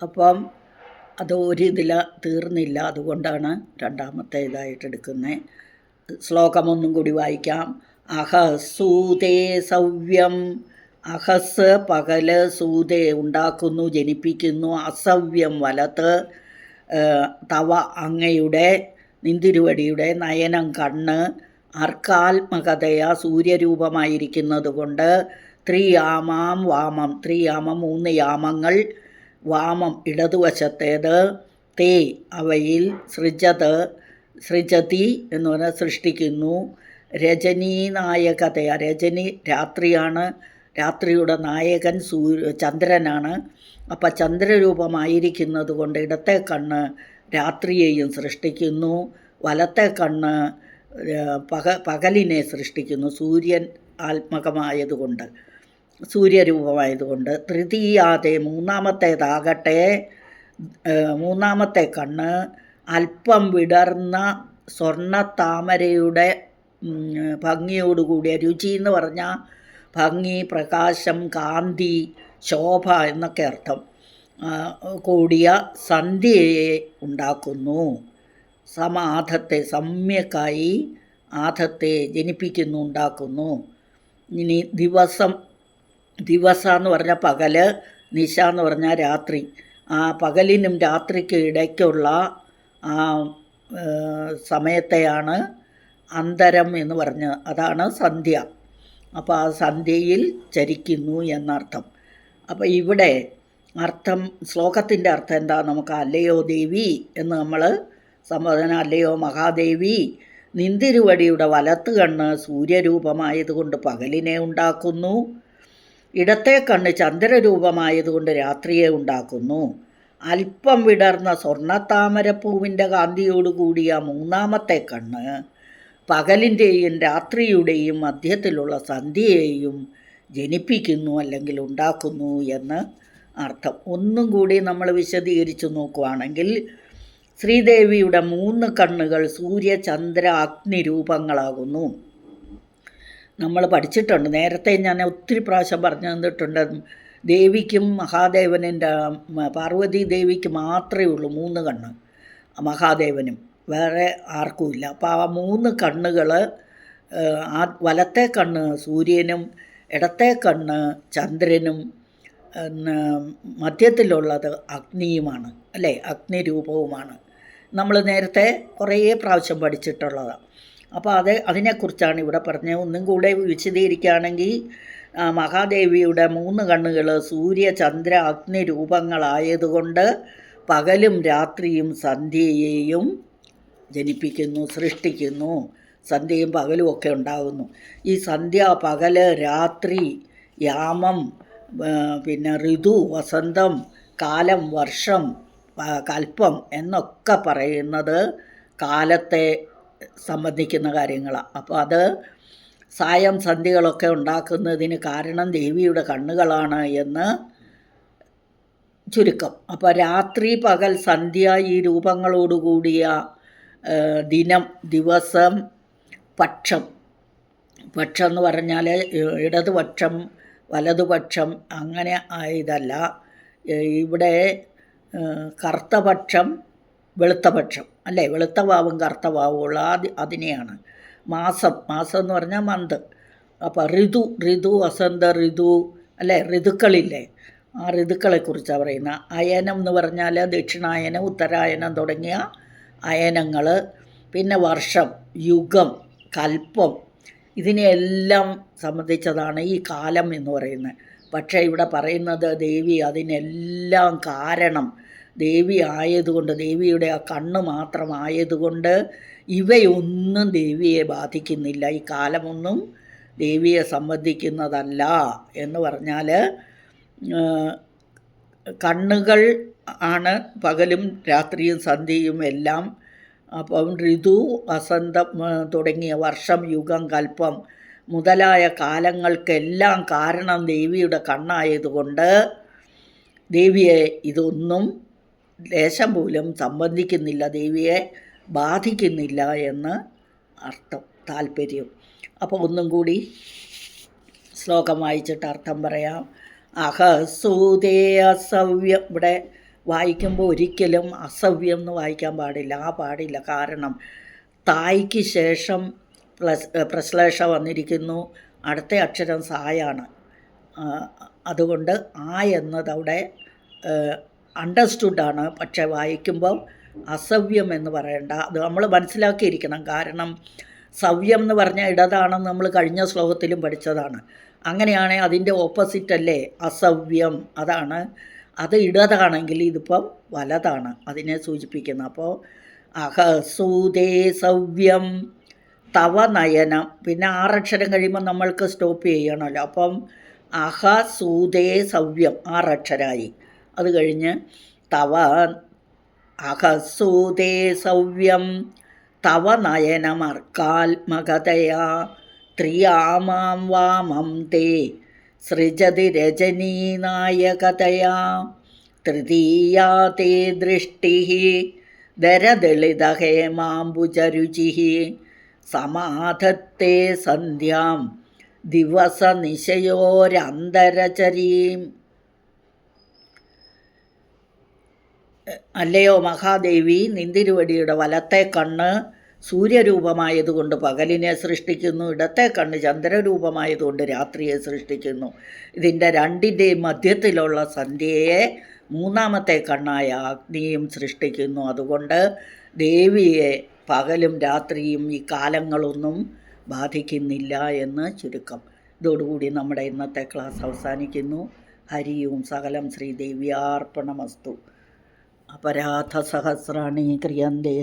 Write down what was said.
അപ്പം അത് ഒരിതിൽ തീർന്നില്ല, അതുകൊണ്ടാണ് രണ്ടാമത്തെ ഇതായിട്ട് എടുക്കുന്നത്. ശ്ലോകമൊന്നും കൂടി വായിക്കാം. അഹസൂതേ സവ്യം, അഹസ് പകല്, സൂതേ ഉണ്ടാക്കുന്നു, ജനിപ്പിക്കുന്നു, അസവ്യം വലത്ത്, തവ അങ്ങയുടെ, നിന്തിരുവടിയുടെ, നയനം കണ്ണ്, അർക്കാത്മകതയ സൂര്യരൂപമായിരിക്കുന്നത് കൊണ്ട്, ത്രിയാമാം വാമം, ത്രിയാമം 3 യാമങ്ങൾ, വാമം ഇടതുവശത്തേത്, തേ അവയിൽ, സൃജതി എന്ന് പറഞ്ഞാൽ സൃഷ്ടിക്കുന്നു, രജനീനായകതയ, രജനി രാത്രിയാണ്, രാത്രിയുടെ നായകൻ ചന്ദ്രനാണ്. അപ്പം ചന്ദ്രരൂപമായിരിക്കുന്നത് കൊണ്ട് ഇടത്തെ കണ്ണ് രാത്രിയെയും സൃഷ്ടിക്കുന്നു, വലത്തെ കണ്ണ് പകലിനെ സൃഷ്ടിക്കുന്നു, സൂര്യൻ ആത്മകമായതുകൊണ്ട്, സൂര്യരൂപമായതുകൊണ്ട്. തൃതീയാതെ മൂന്നാമത്തേതാകട്ടെ, മൂന്നാമത്തെ കണ്ണ് അല്പം വിടർന്ന സ്വർണ്ണത്താമരയുടെ ഭംഗിയോടുകൂടിയ, രുചി എന്ന് പറഞ്ഞാൽ ഭംഗി, പ്രകാശം, കാന്തി, ശോഭ എന്നൊക്കെ അർത്ഥം കൂടിയ സന്ധ്യയെ ഉണ്ടാക്കുന്നു. സമാധത്തെ, സമ്യക്കായി ആധത്തെ ജനിപ്പിക്കുന്നു, ഉണ്ടാക്കുന്നു. ഇനി ദിവസം എന്ന് പറഞ്ഞാൽ പകല്, നിശ എന്ന് പറഞ്ഞാൽ രാത്രി. ആ പകലിനും രാത്രിക്കും ഇടയ്ക്കുള്ള ആ സമയത്തെയാണ് അന്തരം എന്ന് പറഞ്ഞ്, അതാണ് സന്ധ്യ. അപ്പോൾ ആ സന്ധ്യയിൽ ചരിക്കുന്നു എന്നർത്ഥം. അപ്പോൾ ഇവിടെ അർത്ഥം, ശ്ലോകത്തിൻ്റെ അർത്ഥം എന്താ? നമുക്ക് അല്ലയോ ദേവി എന്ന് നമ്മൾ സംബോധന, അല്ലയോ മഹാദേവി, നിന്തിരുവടിയുടെ വലത്ത് കണ്ണ് സൂര്യരൂപമായതുകൊണ്ട് പകലിനെ ഉണ്ടാക്കുന്നു, ഇടത്തെ കണ്ണ് ചന്ദ്രരൂപമായതുകൊണ്ട് രാത്രിയെ ഉണ്ടാക്കുന്നു, അല്പം വിടർന്ന സ്വർണ്ണത്താമരപ്പൂവിൻ്റെ കാന്തിയോടുകൂടിയ മൂന്നാമത്തെ കണ്ണ് പകലിൻ്റെയും രാത്രിയുടെയും മധ്യത്തിലുള്ള സന്ധ്യയെയും ജനിപ്പിക്കുന്നു അല്ലെങ്കിൽ ഉണ്ടാക്കുന്നു എന്ന് അർത്ഥം. ഒന്നും കൂടി നമ്മൾ വിശദീകരിച്ചു നോക്കുകയാണെങ്കിൽ, ശ്രീദേവിയുടെ 3 കണ്ണുകൾ സൂര്യ ചന്ദ്ര അഗ്നി രൂപങ്ങളാകുന്നു. നമ്മൾ പഠിച്ചിട്ടുണ്ട്, നേരത്തെ ഞാൻ ഒത്തിരി പ്രാവശ്യം പറഞ്ഞു തന്നിട്ടുണ്ട്. ദേവിക്കും മഹാദേവനും, പാർവതി ദേവിക്ക് മാത്രമേ ഉള്ളൂ 3 കണ്ണ്, മഹാദേവനും വേറെ ആർക്കുമില്ല. അപ്പോൾ ആ 3 കണ്ണുകൾ, വലത്തെ കണ്ണ് സൂര്യനും, ഇടത്തെ കണ്ണ് ചന്ദ്രനും, മധ്യത്തിലുള്ളത് അഗ്നിയുമാണ്, അല്ലേ? അഗ്നിരൂപവുമാണ്. നമ്മൾ നേരത്തെ കുറേ പ്രാവശ്യം പഠിച്ചിട്ടുള്ളതാണ്. അപ്പോൾ അതിനെക്കുറിച്ചാണ് ഇവിടെ പറഞ്ഞത്. ഒന്നും കൂടെ വിശദീകരിക്കുകയാണെങ്കിൽ, മഹാദേവിയുടെ 3 കണ്ണുകൾ സൂര്യ ചന്ദ്ര അഗ്നി രൂപങ്ങളായതുകൊണ്ട് പകലും രാത്രിയും സന്ധ്യയെയും ജനിപ്പിക്കുന്നു, സൃഷ്ടിക്കുന്നു. സന്ധ്യയും പകലും ഒക്കെ ഉണ്ടാകുന്നു. ഈ സന്ധ്യ, പകല്, രാത്രി, യാമം, പിന്നെ ഋതു, വസന്തം, കാലം, വർഷം, കൽപ്പം എന്നൊക്കെ പറയുന്നത് കാലത്തെ സംബന്ധിക്കുന്ന കാര്യങ്ങളാണ്. അപ്പോൾ അത് സായം സന്ധ്യകളൊക്കെ ഉണ്ടാക്കുന്നതിന് കാരണം ദേവിയുടെ കണ്ണുകളാണ് എന്ന് ചുരുക്കം. അപ്പോൾ രാത്രി, പകൽ, സന്ധ്യ ഈ രൂപങ്ങളോടുകൂടിയ ദിനം, ദിവസം, പക്ഷം എന്ന് പറഞ്ഞാൽ ഇടതുപക്ഷം വലതുപക്ഷം അങ്ങനെ ഇതല്ല. ഇവിടെ കറുത്തപക്ഷം വെളുത്തപക്ഷം, അല്ലേ? വെളുത്ത വാവും കറുത്ത വാവുമുള്ള അതിനെയാണ് മാസം എന്ന് പറഞ്ഞാൽ മന്ത്. അപ്പോൾ ഋതു, വസന്ത ഋതു, അല്ലേ? ഋതുക്കളില്ലേ? ആ ഋതുക്കളെക്കുറിച്ചാണ് പറയുന്നത്. അയനം എന്ന് പറഞ്ഞാൽ ദക്ഷിണായനം, ഉത്തരായനം തുടങ്ങിയ അയനങ്ങൾ. പിന്നെ വർഷം, യുഗം, കൽപ്പം, ഇതിനെല്ലാം സംബന്ധിച്ചതാണ് ഈ കാലം എന്ന് പറയുന്നത്. പക്ഷേ ഇവിടെ പറയുന്നത് ദേവി അതിനെല്ലാം കാരണം, ദേവി ആയതുകൊണ്ട്, ദേവിയുടെ ആ കണ്ണ് മാത്രമായതുകൊണ്ട് ഇവയൊന്നും ദേവിയെ ബാധിക്കുന്നില്ല. ഈ കാലമൊന്നും ദേവിയെ സംബന്ധിക്കുന്നതല്ല എന്ന് പറഞ്ഞാൽ, കണ്ണുകൾ ആണ് പകലും രാത്രിയും സന്ധ്യയും എല്ലാം. അപ്പം ഋതു, വസന്തം തുടങ്ങിയ വർഷം, യുഗം, കൽപ്പം മുതലായ കാലങ്ങൾക്കെല്ലാം കാരണം ദേവിയുടെ കണ്ണായതുകൊണ്ട് ദേവിയെ ഇതൊന്നും ലേശം പോലും സംബന്ധിക്കുന്നില്ല, ദേവിയെ ബാധിക്കുന്നില്ല എന്ന് അർത്ഥം, താല്പര്യം. അപ്പോൾ ഒന്നും കൂടി ശ്ലോകം വായിച്ചിട്ട് അർത്ഥം പറയാം. അഹസൂതേ അസവ്യം, ഇവിടെ വായിക്കുമ്പോൾ ഒരിക്കലും അസവ്യം എന്ന് വായിക്കാൻ പാടില്ല. കാരണം തായ്ക്ക് ശേഷം പ്രശ്ലേഷ വന്നിരിക്കുന്നു, അടുത്ത അക്ഷരം സായാണ്. അതുകൊണ്ട് ആ എന്നതവിടെ അണ്ടർസ്റ്റുഡാണ്. പക്ഷെ വായിക്കുമ്പോൾ അസവ്യം എന്ന് പറയണ്ട, അത് നമ്മൾ മനസ്സിലാക്കിയിരിക്കണം. കാരണം സവ്യം എന്ന് പറഞ്ഞാൽ ഇടതാണെന്ന് നമ്മൾ കഴിഞ്ഞ ശ്ലോകത്തിലും പഠിച്ചതാണ്. അങ്ങനെയാണെങ്കിൽ അതിൻ്റെ ഓപ്പോസിറ്റല്ലേ അസവ്യം, അതാണ്. അത് ഇടതാണെങ്കിൽ ഇതിപ്പം വലതാണ് അതിനെ സൂചിപ്പിക്കുന്നത്. അപ്പോൾ അഹസൂതേ സവ്യം തവ നയനം, പിന്നെ 6 അക്ഷരം കഴിയുമ്പോൾ നമ്മൾക്ക് സ്റ്റോപ്പ് ചെയ്യണമല്ലോ. അപ്പം അഹസൂതേ സവ്യം 6 അക്ഷരമായി. അത് കഴിഞ്ഞ് തവ അഹസൂതേ സവ്യം തവ നയനമർക്കാത്മകതയാ ത്രിയാമാം വാമം തേ സൃജതി രജനീനായകതയാ തൃതീയാ തേ ദൃഷ്ടി ദരദളിതഹേമാംബുജരുചി സമാധത്തെ സന്ധ്യാം ദിവസനിശയോരന്തരചരീം. അല്ലയോ മഹാദേവി, നിന്തിരുവടിയുടെ വലത്തെ കണ്ണ് സൂര്യരൂപമായതുകൊണ്ട് പകലിനെ സൃഷ്ടിക്കുന്നു, ഇടത്തെ കണ്ണ് ചന്ദ്രരൂപമായതുകൊണ്ട് രാത്രിയെ സൃഷ്ടിക്കുന്നു. ഇതിൻ്റെ രണ്ടിൻ്റെയും മധ്യത്തിലുള്ള സന്ധ്യയെ മൂന്നാമത്തെ കണ്ണായ അഗ്നിയും സൃഷ്ടിക്കുന്നു. അതുകൊണ്ട് ദേവിയെ പകലും രാത്രിയും ഈ കാലങ്ങളൊന്നും ബാധിക്കുന്നില്ല എന്ന് ചുരുക്കം. ഇതോടുകൂടി നമ്മുടെ ഇന്നത്തെ ക്ലാസ് അവസാനിക്കുന്നു. ഹരിയും സകലം ശ്രീദേവ്യാർപ്പണമസ്തു. അപരാധ സഹസ്രാണി ക്രിയന്തേ